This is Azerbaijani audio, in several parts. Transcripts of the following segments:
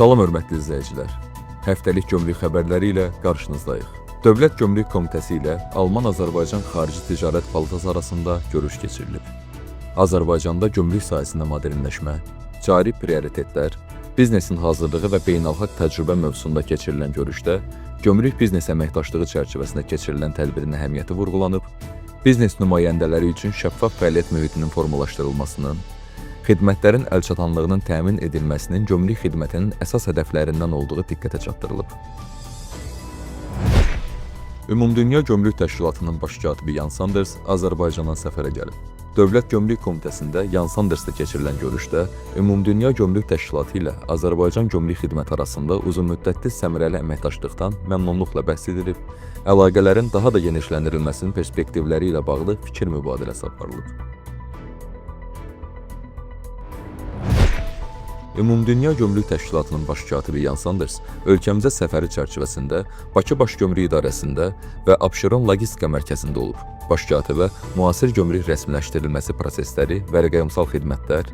Salam hörmətli izləyicilər. Həftəlik gömrük xəbərləri ilə qarşınızdayıq. Dövlət Gömrük Komitəsi ilə Alman-Azərbaycan Xarici Ticarət Palatası arasında görüş keçirilib. Azərbaycanda gömrük sahəsində modernləşmə, cari prioritetlər, biznesin hazırlığı və beynəlxalq təcrübə mövzusunda keçirilən görüşdə gömrük biznes əməkdaşlığı çərçivəsində keçirilən tədbirin əhəmiyyəti vurğulanıb, biznes nümayəndələri üçün şəffaf fəaliyyət mühitinin formalaşdırılmasının, xidmətlərin əlçatanlığının təmin edilməsinin gömrük xidmətinin əsas hədəflərindən olduğu diqqətə çatdırılıb. Ümumdünya Gömrük Təşkilatının baş katibi Jan Sanders Azərbaycana səfərə gəlib. Dövlət Gömrük Komitəsində Jan Sanders'la keçirilən görüşdə Ümumdünya Gömrük Təşkilatı ilə Azərbaycan Gömrük Xidməti arasında uzunmüddətli səmərəli əməkdaşlıqdan məmnunluqla bəhs edilib, əlaqələrin daha da genişləndirilməsinin perspektivləri ilə bağlı fikir mübadiləsi aparılıb. Ümumdünya Gömrük Təşkilatının baş katibi Jan Sanders ölkəmizə səfəri çərçivəsində Bakı Baş Gömrük İdarəsində və Abşeron Logistika Mərkəzində olub. Baş katibə müasir gömrük rəsmiləşdirilməsi prosesləri və rəqəmsal xidmətlər,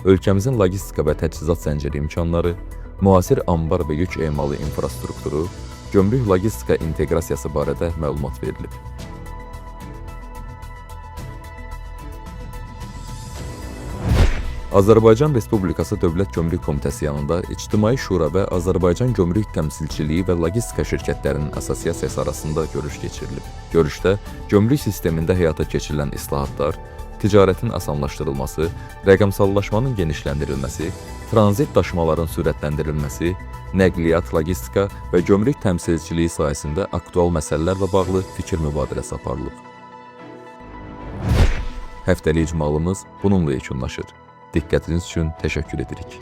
ölkəmizin logistika və təchizat zənciri imkanları, müasir ambar və yük emalı infrastrukturu, gömrük logistika inteqrasiyası barədə məlumat verilib. Azərbaycan Respublikası Dövlət Gömrük Komitəsi yanında İctimai Şura və Azərbaycan Gömrük Təmsilçiliyi və Logistika şirkətlərinin assosiasiyası arasında görüş keçirilib. Görüşdə gömrük sistemində həyata keçirilən islahatlar, ticarətin asanlaşdırılması, rəqəmsallaşmanın genişləndirilməsi, tranzit daşımaların sürətləndirilməsi, nəqliyyat, logistika və gömrük təmsilçiliyi sahəsində aktual məsələlərlə bağlı fikir mübadiləsi aparılıb. Həftəlik icmalımız bununla yekunlaşır. Diqqətiniz üçün təşəkkür edirik.